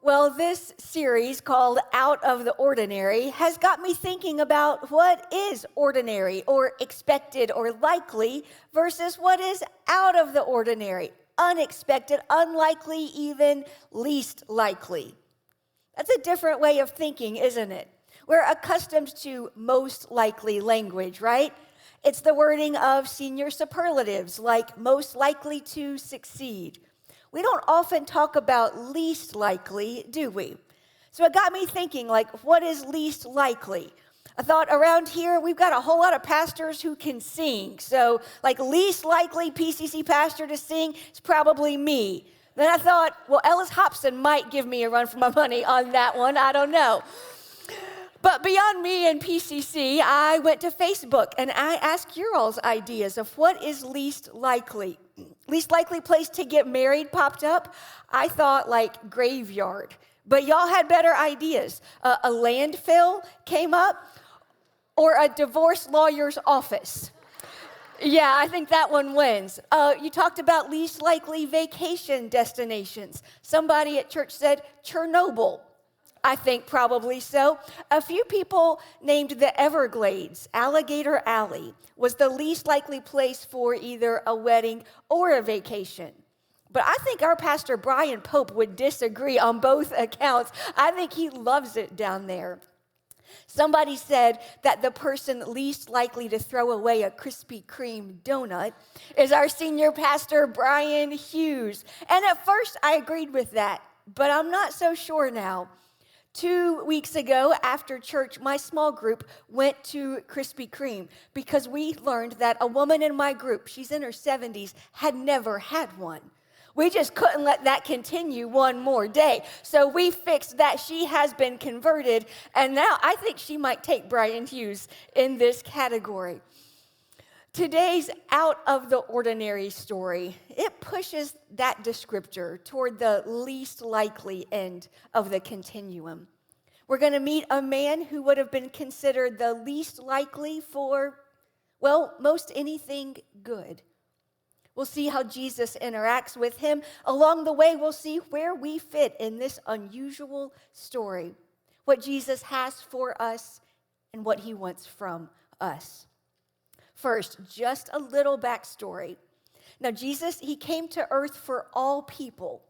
Well, this series called Out of the Ordinary has got me thinking about what is ordinary or expected or likely versus what is out of the ordinary, unexpected, unlikely, even least likely. That's a different way of thinking, isn't it? We're accustomed to most likely language, right? It's the wording of senior superlatives like most likely to succeed. We don't often talk about least likely, do we? So it got me thinking, what is least likely? I thought around here, we've got a whole lot of pastors who can sing. So, least likely PCC pastor to sing is probably me. Then I thought, well, Ellis Hobson might give me a run for my money on that one. I don't know. But beyond me and PCC, I went to Facebook and I asked your all's ideas of what is least likely. Least likely place to get married popped up. I thought graveyard, but y'all had better ideas. A landfill came up, or a divorce lawyer's office. Yeah, I think that one wins. You talked about least likely vacation destinations. Somebody at church said Chernobyl. I think probably so. A few people named the Everglades, Alligator Alley, was the least likely place for either a wedding or a vacation. But I think our pastor Brian Pope would disagree on both accounts. I think he loves it down there. Somebody said that the person least likely to throw away a Krispy Kreme donut is our senior pastor, Brian Hughes. And at first I agreed with that, but I'm not so sure now. 2 weeks ago after church, my small group went to Krispy Kreme because we learned that a woman in my group, she's in her 70s, had never had one. We just couldn't let that continue one more day. So we fixed that. She has been converted, and now I think she might take Brian Hughes in this category. Today's out of the ordinary story, it pushes that descriptor toward the least likely end of the continuum. We're going to meet a man who would have been considered the least likely for, most anything good. We'll see how Jesus interacts with him. Along the way, we'll see where we fit in this unusual story, what Jesus has for us and what he wants from us. First, just a little backstory. Now, Jesus, he came to earth for all people.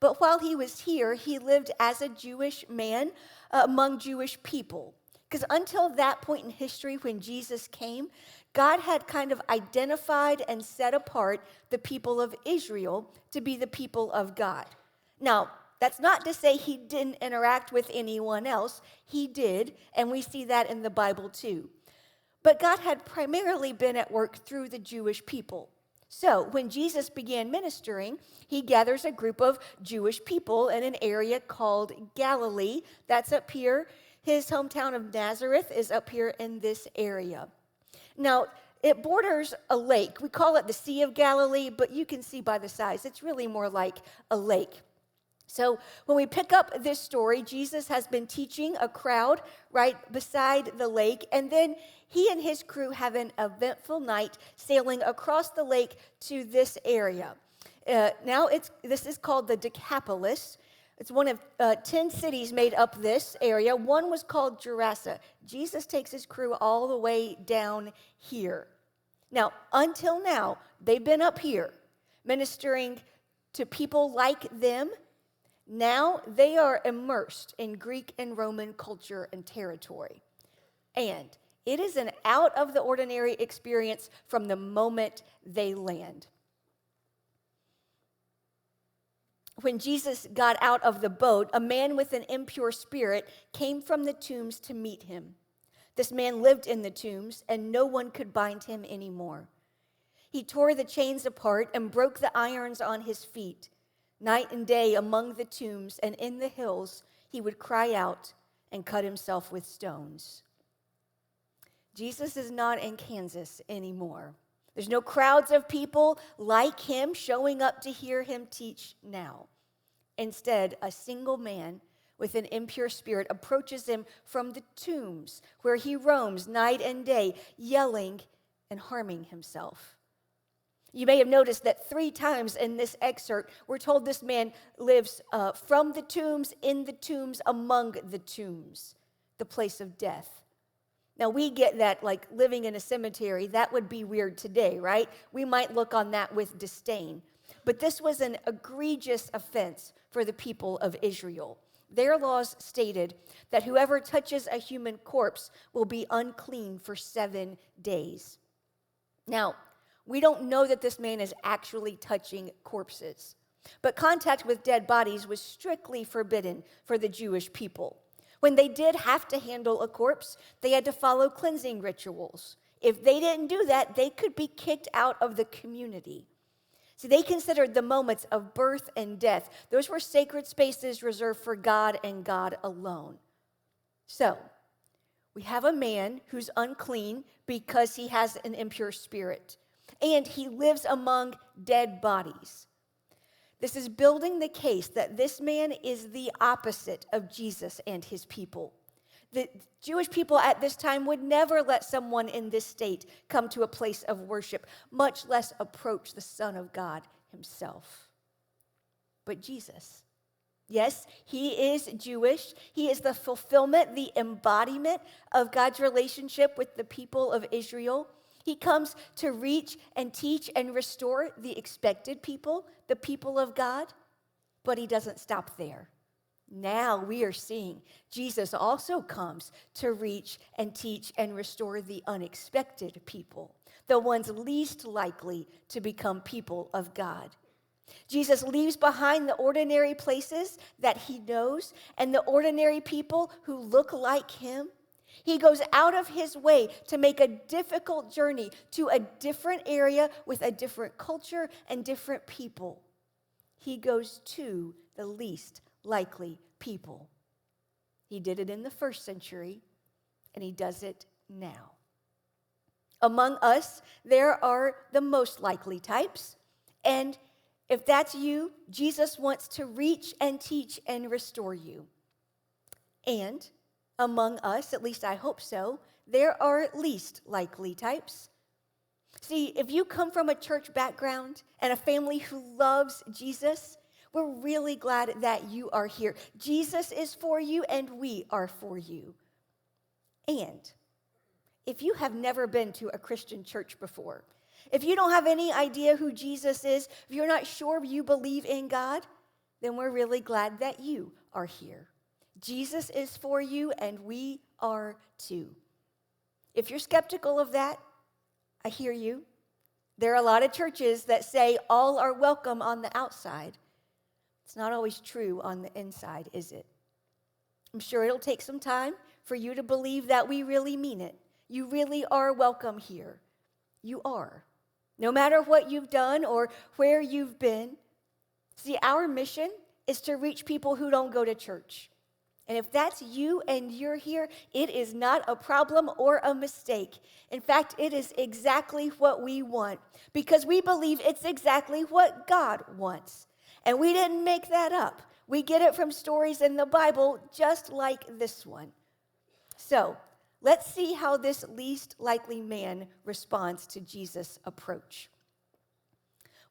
But while he was here, he lived as a Jewish man among Jewish people. Because until that point in history when Jesus came, God had kind of identified and set apart the people of Israel to be the people of God. Now, that's not to say he didn't interact with anyone else. He did, and we see that in the Bible too. But God had primarily been at work through the Jewish people. So when Jesus began ministering, he gathers a group of Jewish people in an area called Galilee. That's up here. His hometown of Nazareth is up here in this area. Now, it borders a lake. We call it the Sea of Galilee, but you can see by the size, it's really more like a lake. So when we pick up this story, Jesus has been teaching a crowd right beside the lake, and then he and his crew have an eventful night sailing across the lake to this area. This is called the Decapolis. It's one of 10 cities made up this area. One was called Gerasa. Jesus takes his crew all the way down here. Now, until now, they've been up here ministering to people like them. Now they are immersed in Greek and Roman culture and territory. And it is an out-of-the-ordinary experience from the moment they land. When Jesus got out of the boat, a man with an impure spirit came from the tombs to meet him. This man lived in the tombs, and no one could bind him anymore. He tore the chains apart and broke the irons on his feet. Night and day among the tombs and in the hills, he would cry out and cut himself with stones. Jesus is not in Kansas anymore. There's no crowds of people like him showing up to hear him teach now. Instead, a single man with an impure spirit approaches him from the tombs where he roams night and day, yelling and harming himself. You may have noticed that 3 times in this excerpt, we're told this man lives from the tombs, in the tombs, among the tombs, the place of death. Now, we get that, like living in a cemetery, that would be weird today, right? We might look on that with disdain. But this was an egregious offense for the people of Israel. Their laws stated that whoever touches a human corpse will be unclean for 7 days. Now, we don't know that this man is actually touching corpses, but contact with dead bodies was strictly forbidden for the Jewish people. When they did have to handle a corpse, they had to follow cleansing rituals. If they didn't do that, they could be kicked out of the community. See, they considered the moments of birth and death. Those were sacred spaces reserved for God and God alone. So, we have a man who's unclean because he has an impure spirit, and he lives among dead bodies. This is building the case that this man is the opposite of Jesus and his people. The Jewish people at this time would never let someone in this state come to a place of worship, much less approach the Son of God himself. But Jesus, yes, he is Jewish. He is the fulfillment, the embodiment of God's relationship with the people of Israel. He comes to reach and teach and restore the expected people, the people of God, but he doesn't stop there. Now we are seeing Jesus also comes to reach and teach and restore the unexpected people, the ones least likely to become people of God. Jesus leaves behind the ordinary places that he knows and the ordinary people who look like him. He goes out of his way to make a difficult journey to a different area with a different culture and different people. He goes to the least likely people. He did it in the first century, and he does it now. Among us, there are the most likely types, and if that's you, Jesus wants to reach and teach and restore you. And among us, at least I hope so, there are least likely types. See, if you come from a church background and a family who loves Jesus, we're really glad that you are here. Jesus is for you, and we are for you. And if you have never been to a Christian church before, if you don't have any idea who Jesus is, if you're not sure you believe in God, then we're really glad that you are here. Jesus is for you, and we are too. If you're skeptical of that, I hear you. There are a lot of churches that say all are welcome on the outside. It's not always true on the inside, is it? I'm sure it'll take some time for you to believe that we really mean it. You really are welcome here. You are. No matter what you've done or where you've been. See, our mission is to reach people who don't go to church. And if that's you and you're here, it is not a problem or a mistake. In fact, it is exactly what we want because we believe it's exactly what God wants. And we didn't make that up. We get it from stories in the Bible just like this one. So, let's see how this least likely man responds to Jesus' approach.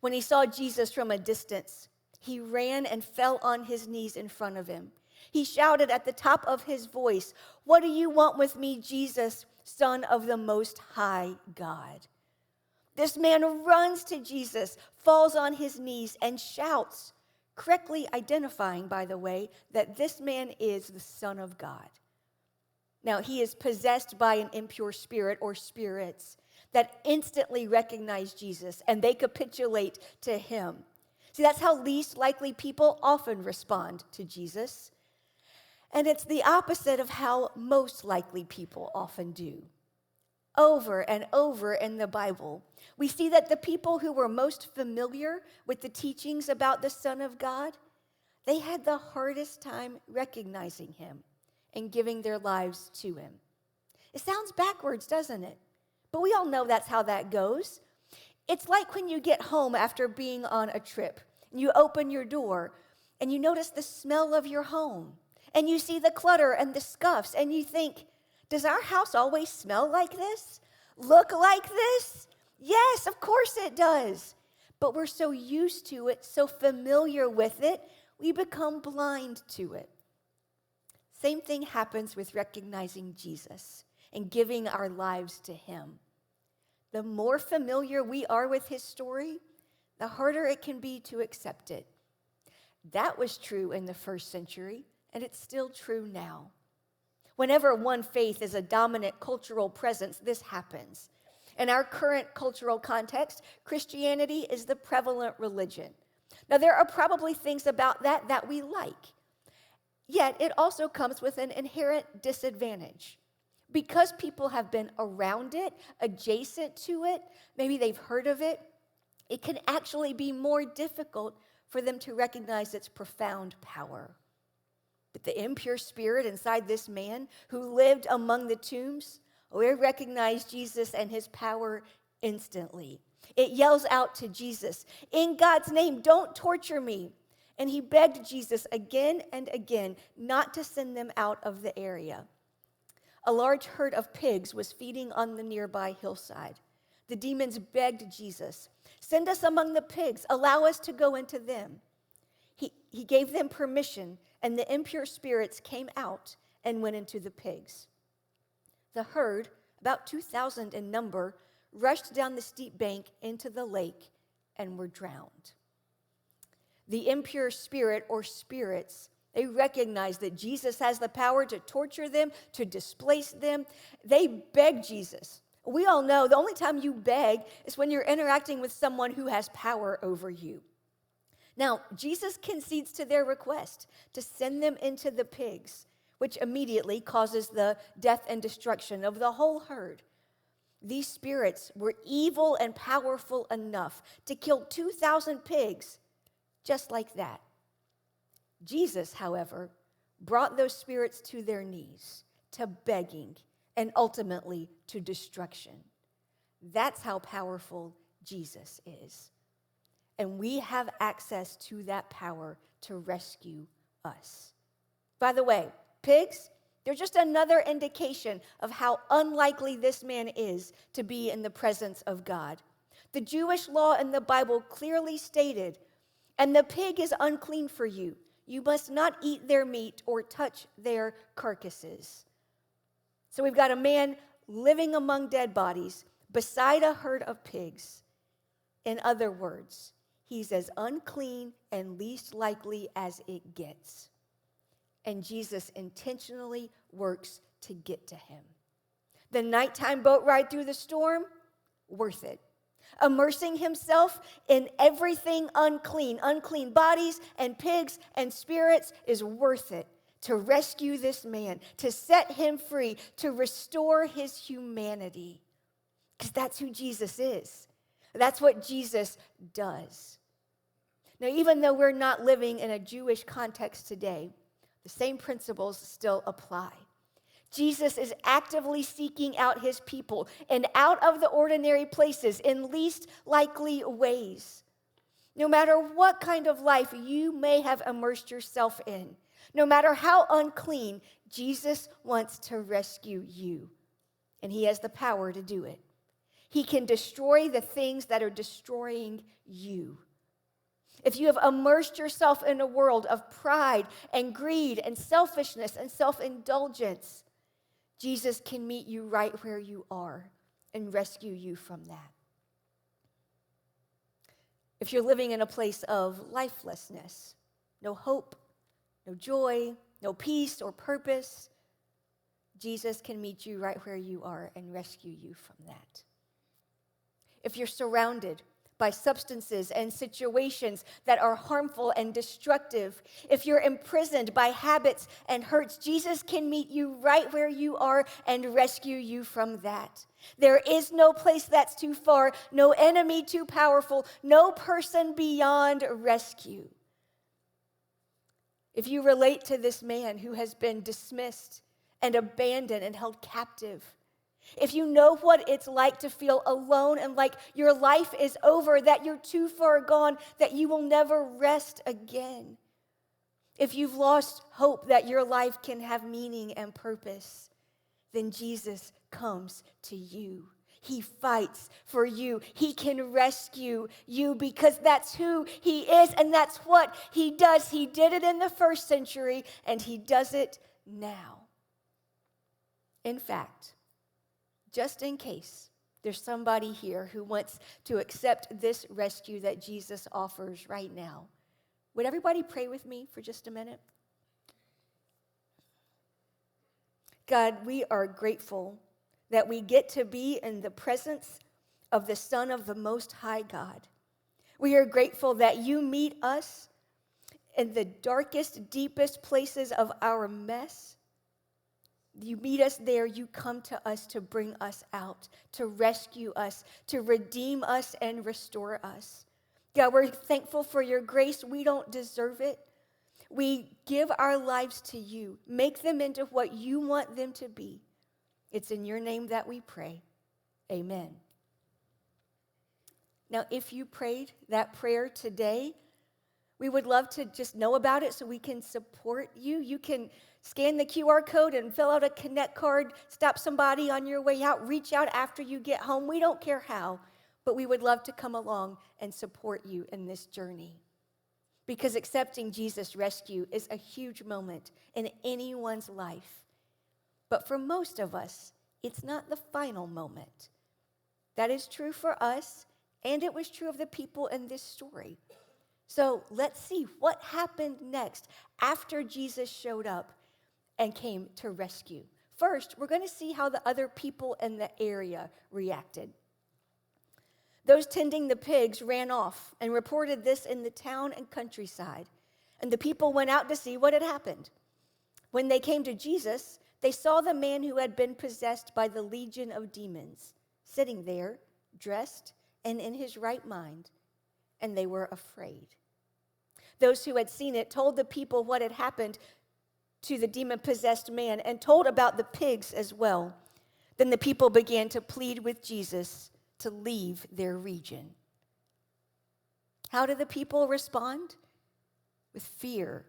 When he saw Jesus from a distance, he ran and fell on his knees in front of him. He shouted at the top of his voice, "What do you want with me, Jesus, Son of the Most High God?" This man runs to Jesus, falls on his knees, and shouts, correctly identifying, by the way, that this man is the Son of God. Now, he is possessed by an impure spirit or spirits that instantly recognize Jesus, and they capitulate to him. See, that's how least likely people often respond to Jesus. And it's the opposite of how most likely people often do. Over and over in the Bible, we see that the people who were most familiar with the teachings about the Son of God, they had the hardest time recognizing him and giving their lives to him. It sounds backwards, doesn't it? But we all know that's how that goes. It's like when you get home after being on a trip, and you open your door, and you notice the smell of your home, and you see the clutter and the scuffs, and you think, does our house always smell like this? Look like this? Yes, of course it does. But we're so used to it, so familiar with it, we become blind to it. Same thing happens with recognizing Jesus and giving our lives to him. The more familiar we are with his story, the harder it can be to accept it. That was true in the first century, and it's still true now. Whenever one faith is a dominant cultural presence, this happens. In our current cultural context, Christianity is the prevalent religion. Now, there are probably things about that we like. Yet, it also comes with an inherent disadvantage. Because people have been around it, adjacent to it, maybe they've heard of it, it can actually be more difficult for them to recognize its profound power. But the impure spirit inside this man who lived among the tombs, we recognize Jesus and his power instantly. It yells out to Jesus, "In God's name, don't torture me." And he begged Jesus again and again not to send them out of the area. A large herd of pigs was feeding on the nearby hillside. The demons begged Jesus, "Send us among the pigs, allow us to go into them." He gave them permission, and the impure spirits came out and went into the pigs. The herd, about 2,000 in number, rushed down the steep bank into the lake and were drowned. The impure spirit or spirits, they recognize that Jesus has the power to torture them, to displace them. They beg Jesus. We all know the only time you beg is when you're interacting with someone who has power over you. Now, Jesus concedes to their request to send them into the pigs, which immediately causes the death and destruction of the whole herd. These spirits were evil and powerful enough to kill 2,000 pigs just like that. Jesus, however, brought those spirits to their knees, to begging, and ultimately to destruction. That's how powerful Jesus is. And we have access to that power to rescue us. By the way, pigs, they're just another indication of how unlikely this man is to be in the presence of God. The Jewish law in the Bible clearly stated, "And the pig is unclean for you. You must not eat their meat or touch their carcasses." So we've got a man living among dead bodies beside a herd of pigs. In other words, he's as unclean and least likely as it gets. And Jesus intentionally works to get to him. The nighttime boat ride through the storm, worth it. Immersing himself in everything unclean bodies and pigs and spirits is worth it to rescue this man, to set him free, to restore his humanity. Because that's who Jesus is. That's what Jesus does. Now, even though we're not living in a Jewish context today, the same principles still apply. Jesus is actively seeking out his people in out of the ordinary places in least likely ways. No matter what kind of life you may have immersed yourself in, no matter how unclean, Jesus wants to rescue you. And he has the power to do it. He can destroy the things that are destroying you. If you have immersed yourself in a world of pride and greed and selfishness and self-indulgence, Jesus can meet you right where you are and rescue you from that. If you're living in a place of lifelessness, no hope, no joy, no peace or purpose, Jesus can meet you right where you are and rescue you from that. If you're surrounded by substances and situations that are harmful and destructive, if you're imprisoned by habits and hurts, Jesus can meet you right where you are and rescue you from that. There is no place that's too far, no enemy too powerful, no person beyond rescue. If you relate to this man who has been dismissed and abandoned and held captive, if you know what it's like to feel alone and like your life is over, that you're too far gone, that you will never rest again. If you've lost hope that your life can have meaning and purpose, then Jesus comes to you. He fights for you. He can rescue you because that's who he is and that's what he does. He did it in the first century and he does it now. In fact, just in case there's somebody here who wants to accept this rescue that Jesus offers right now, would everybody pray with me for just a minute? God, we are grateful that we get to be in the presence of the Son of the Most High God. We are grateful that you meet us in the darkest, deepest places of our mess. You meet us there. You come to us to bring us out, to rescue us, to redeem us and restore us. God, we're thankful for your grace. We don't deserve it. We give our lives to you. Make them into what you want them to be. It's in your name that we pray. Amen. Now, if you prayed that prayer today, we would love to just know about it so we can support you. You can scan the QR code and fill out a Connect card, stop somebody on your way out, reach out after you get home. We don't care how, but we would love to come along and support you in this journey. Because accepting Jesus' rescue is a huge moment in anyone's life. But for most of us, it's not the final moment. That is true for us, and it was true of the people in this story. So let's see what happened next after Jesus showed up and came to rescue. First, we're going to see how the other people in the area reacted. Those tending the pigs ran off and reported this in the town and countryside, and the people went out to see what had happened. When they came to Jesus, they saw the man who had been possessed by the legion of demons, sitting there, dressed and in his right mind, and they were afraid. Those who had seen it told the people what had happened to the demon-possessed man and told about the pigs as well. Then the people began to plead with Jesus to leave their region. How did the people respond? With fear,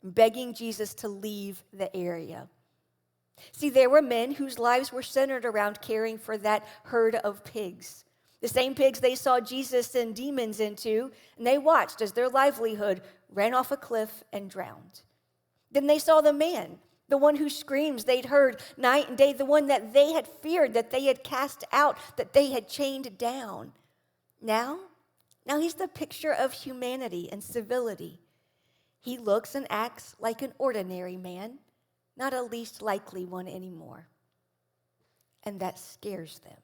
begging Jesus to leave the area. See, there were men whose lives were centered around caring for that herd of pigs. The same pigs they saw Jesus send demons into, and they watched as their livelihood ran off a cliff and drowned. Then they saw the man, the one whose screams they'd heard night and day, the one that they had feared, that they had cast out, that they had chained down. Now he's the picture of humanity and civility. He looks and acts like an ordinary man, not a least likely one anymore. And that scares them.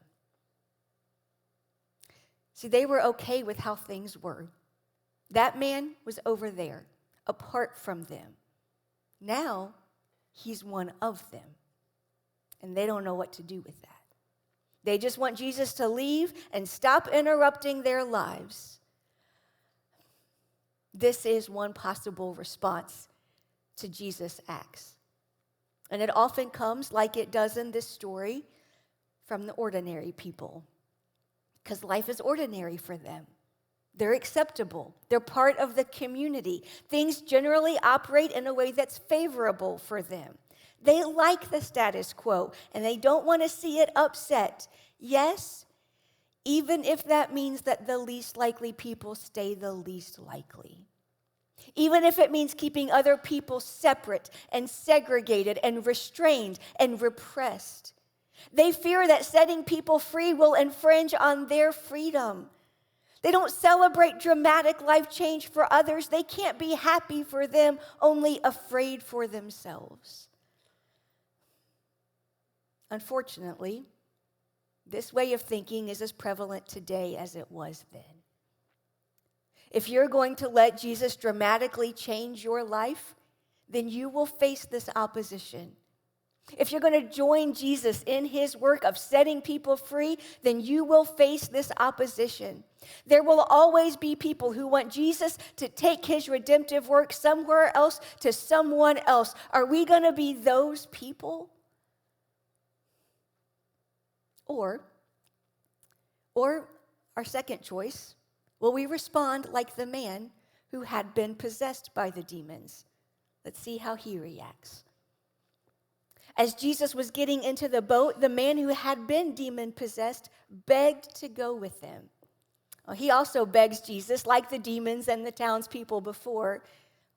See, they were okay with how things were. That man was over there, apart from them. Now, he's one of them. And they don't know what to do with that. They just want Jesus to leave and stop interrupting their lives. This is one possible response to Jesus' acts. And it often comes, like it does in this story, from the ordinary people. Because life is ordinary for them. They're acceptable. They're part of the community. Things generally operate in a way that's favorable for them. They like the status quo, and they don't want to see it upset. Yes, even if that means that the least likely people stay the least likely. Even if it means keeping other people separate and segregated and restrained and repressed. They fear that setting people free will infringe on their freedom. They don't celebrate dramatic life change for others. They can't be happy for them, only afraid for themselves. Unfortunately, this way of thinking is as prevalent today as it was then. If you're going to let Jesus dramatically change your life, then you will face this opposition. If you're going to join Jesus in his work of setting people free, then you will face this opposition. There will always be people who want Jesus to take his redemptive work somewhere else to someone else. Are we going to be those people? Or our second choice, will we respond like the man who had been possessed by the demons? Let's see how he reacts. As Jesus was getting into the boat, the man who had been demon-possessed begged to go with them. Well, he also begs Jesus, like the demons and the townspeople before,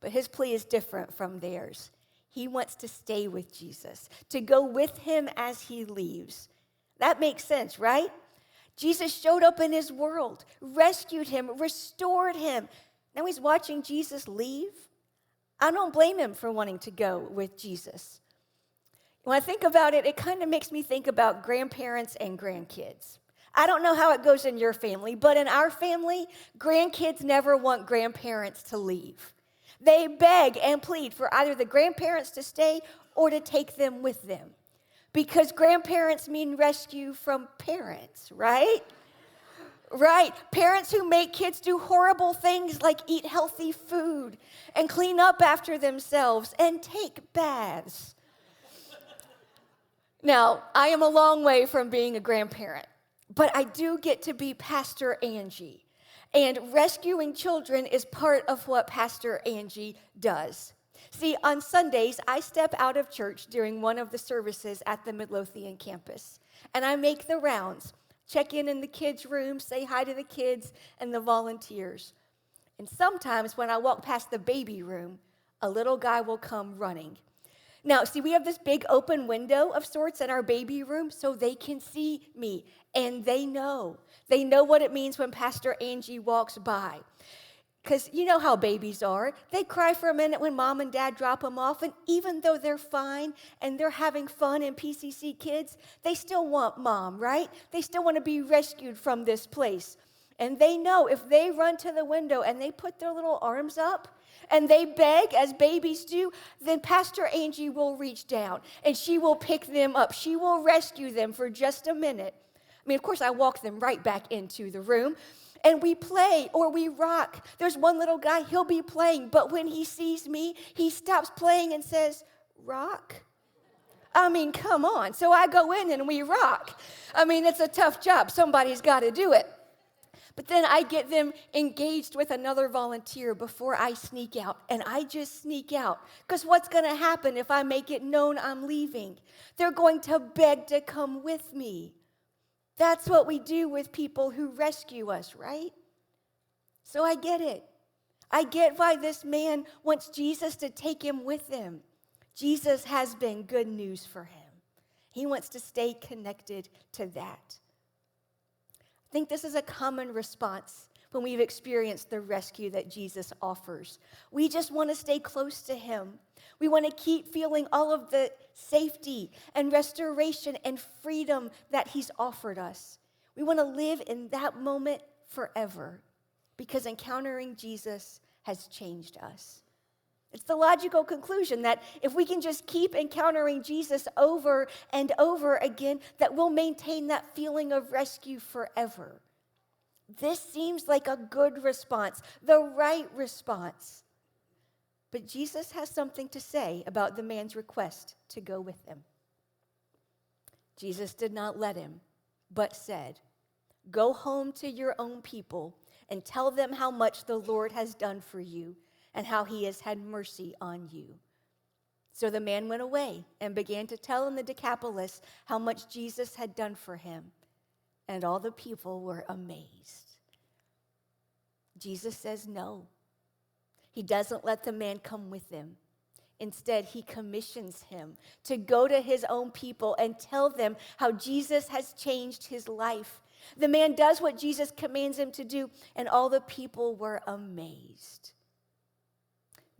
but his plea is different from theirs. He wants to stay with Jesus, to go with him as he leaves. That makes sense, right? Jesus showed up in his world, rescued him, restored him. Now he's watching Jesus leave. I don't blame him for wanting to go with Jesus. When I think about it, it kind of makes me think about grandparents and grandkids. I don't know how it goes in your family, but in our family, grandkids never want grandparents to leave. They beg and plead for either the grandparents to stay or to take them with them. Because grandparents mean rescue from parents, right? Right. Parents who make kids do horrible things like eat healthy food and clean up after themselves and take baths. Now, I am a long way from being a grandparent, but I do get to be Pastor Angie. And rescuing children is part of what Pastor Angie does. See, on Sundays, I step out of church during one of the services at the Midlothian campus, and I make the rounds, check in the kids' room, say hi to the kids and the volunteers. And sometimes when I walk past the baby room, a little guy will come running. Now, see, we have this big open window of sorts in our baby room so they can see me, and they know. They know what it means when Pastor Angie walks by. Because you know how babies are. They cry for a minute when mom and dad drop them off, and even though they're fine and they're having fun in PCC Kids, they still want mom, right? They still want to be rescued from this place. And they know if they run to the window and they put their little arms up, and they beg, as babies do, then Pastor Angie will reach down, and she will pick them up. She will rescue them for just a minute. I mean, of course, I walk them right back into the room, and we play or we rock. There's one little guy, he'll be playing, but when he sees me, he stops playing and says, "Rock?" I mean, come on. So I go in and we rock. I mean, it's a tough job. Somebody's got to do it. But then I get them engaged with another volunteer before I sneak out. And I just sneak out. Because what's going to happen if I make it known I'm leaving? They're going to beg to come with me. That's what we do with people who rescue us, right? So I get it. I get why this man wants Jesus to take him with him. Jesus has been good news for him. He wants to stay connected to that. I think this is a common response when we've experienced the rescue that Jesus offers. We just want to stay close to him. We want to keep feeling all of the safety and restoration and freedom that he's offered us. We want to live in that moment forever because encountering Jesus has changed us. It's the logical conclusion that if we can just keep encountering Jesus over and over again, that we'll maintain that feeling of rescue forever. This seems like a good response, the right response. But Jesus has something to say about the man's request to go with him. Jesus did not let him, but said, "Go home to your own people and tell them how much the Lord has done for you and how he has had mercy on you." So the man went away and began to tell in the Decapolis how much Jesus had done for him, and all the people were amazed. Jesus says no. He doesn't let the man come with him. Instead, he commissions him to go to his own people and tell them how Jesus has changed his life. The man does what Jesus commands him to do, and all the people were amazed.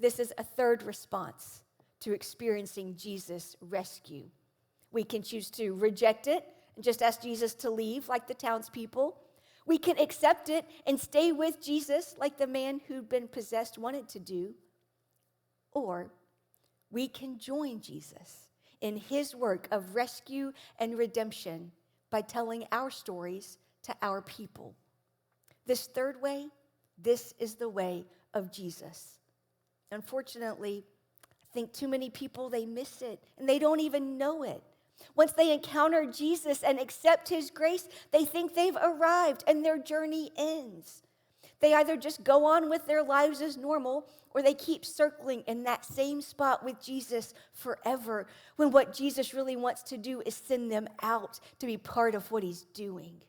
This is a third response to experiencing Jesus' rescue. We can choose to reject it and just ask Jesus to leave like the townspeople. We can accept it and stay with Jesus like the man who'd been possessed wanted to do. Or we can join Jesus in his work of rescue and redemption by telling our stories to our people. This third way, this is the way of Jesus. Unfortunately, I think too many people, they miss it, and they don't even know it. Once they encounter Jesus and accept his grace, they think they've arrived and their journey ends. They either just go on with their lives as normal, or they keep circling in that same spot with Jesus forever, when what Jesus really wants to do is send them out to be part of what he's doing.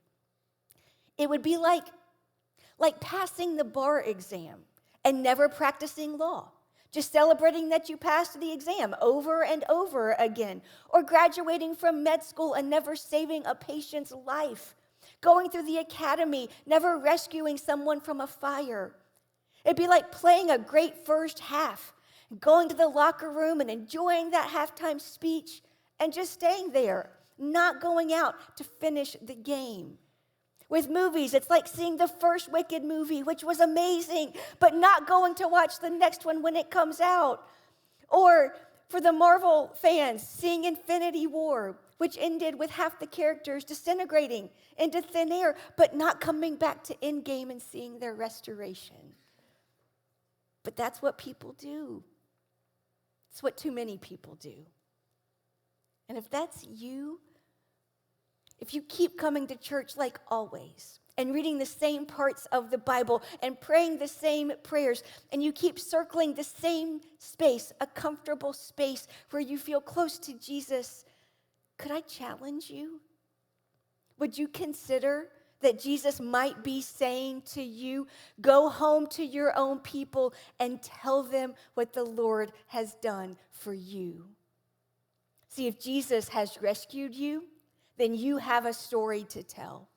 It would be like passing the bar exam and never practicing law, just celebrating that you passed the exam over and over again, or graduating from med school and never saving a patient's life, going through the academy, never rescuing someone from a fire. It'd be like playing a great first half, going to the locker room and enjoying that halftime speech and just staying there, not going out to finish the game. With movies, it's like seeing the first Wicked movie, which was amazing, but not going to watch the next one when it comes out. Or for the Marvel fans, seeing Infinity War, which ended with half the characters disintegrating into thin air, but not coming back to Endgame and seeing their restoration. But that's what people do. It's what too many people do. And if that's you, if you keep coming to church like always and reading the same parts of the Bible and praying the same prayers, and you keep circling the same space, a comfortable space where you feel close to Jesus, could I challenge you? Would you consider that Jesus might be saying to you, go home to your own people and tell them what the Lord has done for you? See, if Jesus has rescued you, then you have a story to tell.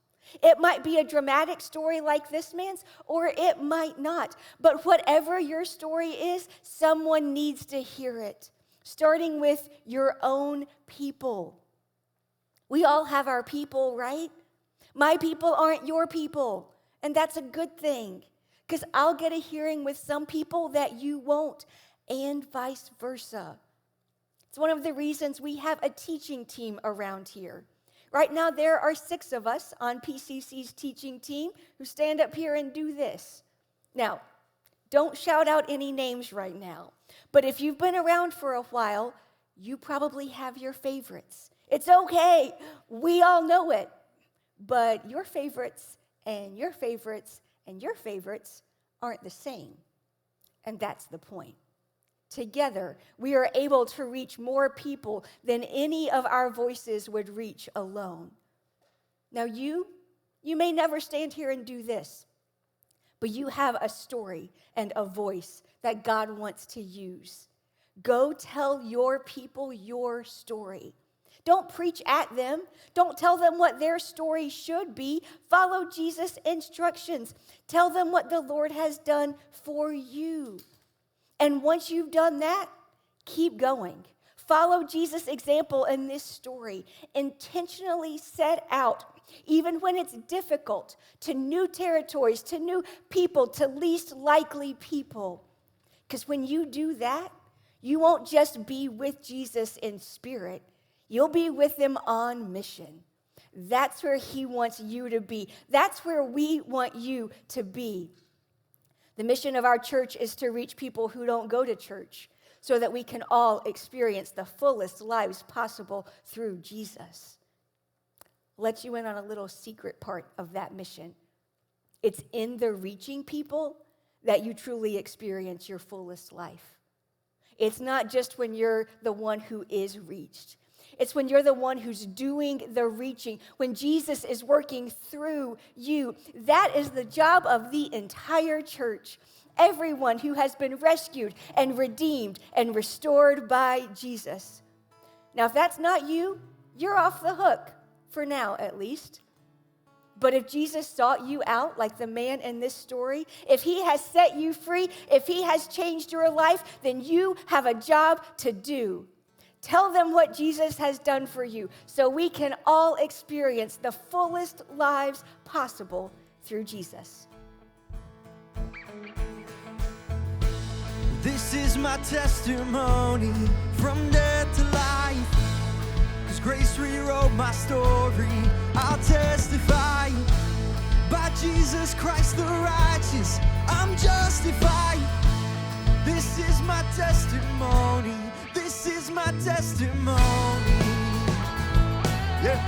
It might be a dramatic story like this man's, or it might not. But whatever your story is, someone needs to hear it, starting with your own people. We all have our people, right? My people aren't your people, and that's a good thing, because I'll get a hearing with some people that you won't, and vice versa. It's one of the reasons we have a teaching team around here. Right now, there are 6 of us on PCC's teaching team who stand up here and do this. Now, don't shout out any names right now, but if you've been around for a while, you probably have your favorites. It's okay. We all know it. But your favorites and your favorites and your favorites aren't the same. And that's the point. Together, we are able to reach more people than any of our voices would reach alone. Now, you may never stand here and do this, but you have a story and a voice that God wants to use. Go tell your people your story. Don't preach at them. Don't tell them what their story should be. Follow Jesus' instructions. Tell them what the Lord has done for you. And once you've done that, keep going. Follow Jesus' example in this story. Intentionally set out, even when it's difficult, to new territories, to new people, to least likely people. Because when you do that, you won't just be with Jesus in spirit. You'll be with him on mission. That's where he wants you to be. That's where we want you to be. The mission of our church is to reach people who don't go to church so that we can all experience the fullest lives possible through Jesus. I'll let you in on a little secret part of that mission. It's in the reaching people that you truly experience your fullest life. It's not just when you're the one who is reached. It's when you're the one who's doing the reaching, when Jesus is working through you. That is the job of the entire church. Everyone who has been rescued and redeemed and restored by Jesus. Now, if that's not you, you're off the hook, for now at least. But if Jesus sought you out like the man in this story, if he has set you free, if he has changed your life, then you have a job to do. Tell them what Jesus has done for you so we can all experience the fullest lives possible through Jesus. This is my testimony from death to life. 'Cause grace rewrote my story. I'll testify by Jesus Christ the righteous. I'm justified. This is my testimony. This is my testimony. Yeah.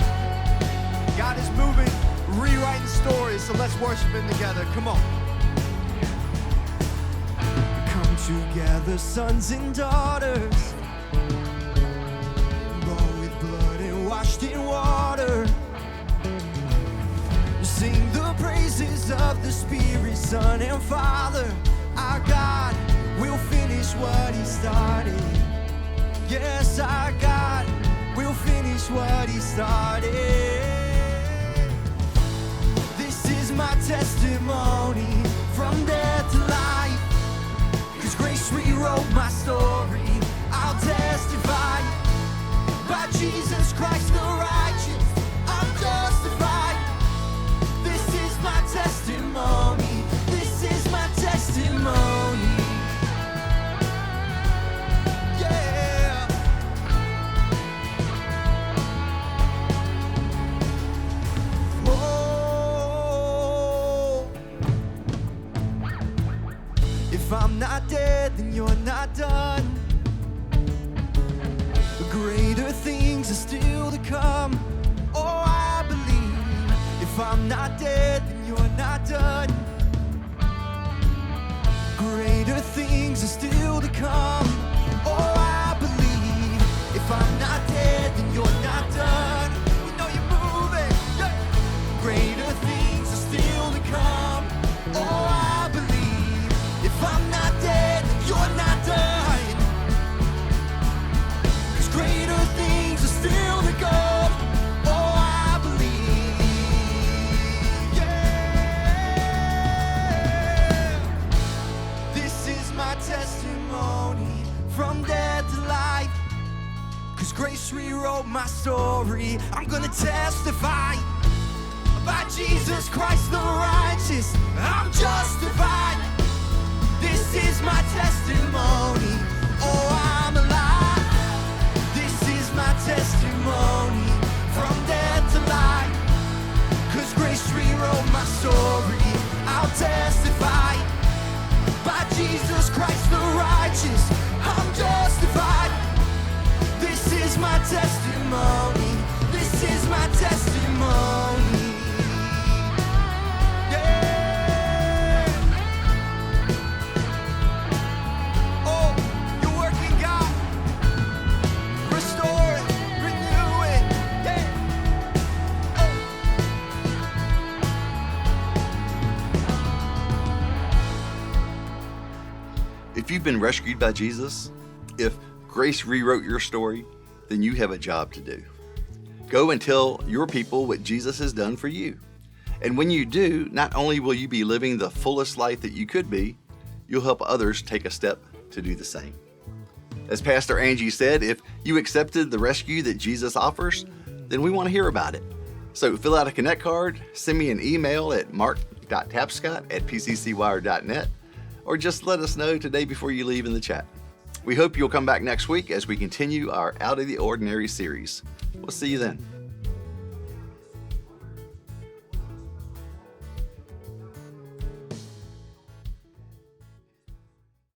God is moving, rewriting stories, so let's worship him together. Come on. together, sons and daughters, bought with blood and washed in water. Sing the praises of the Spirit, Son, and Father. Our God will finish what He started. Yes, our God will finish what He started. This is my testimony from death to life. 'Cause grace rewrote my story. I'll testify by Jesus Christ the righteous. I'm justified. This is my testimony. This is my testimony. Yeah. Oh. If I'm not dead, then you're not done. Greater things are still to come. Oh, I believe. If I'm not dead, then you're not done. Greater things are still to come. Oh, I believe. If I'm not dead, then you're not done. You know you're moving. Yeah. Greater things are still to come. Oh, I believe. If I'm not dead, then you're not done. 'Cause greater things are still to come. Oh, I believe. Yeah. This is my testimony from death to life. 'Cause grace rewrote my story. I'm gonna testify by Jesus Christ the righteous. I'm justified. This is my testimony. Oh, I'm alive. This is my testimony from death to life. 'Cause grace rewrote my story. I'll testify by Jesus Christ the righteous. I'm justified. This is my testimony. This is my testimony. Yeah. Oh, you're working, God. Restore it, renew it. Yeah. Oh. If you've been rescued by Jesus, if grace rewrote your story, then you have a job to do. Go and tell your people what Jesus has done for you. And when you do, not only will you be living the fullest life that you could be, you'll help others take a step to do the same. As Pastor Angie said, if you accepted the rescue that Jesus offers, then we want to hear about it. So fill out a Connect card, send me an email at mark.tapscott@pccwire.net, or just let us know today before you leave in the chat. We hope you'll come back next week as we continue our Out of the Ordinary series. We'll see you then.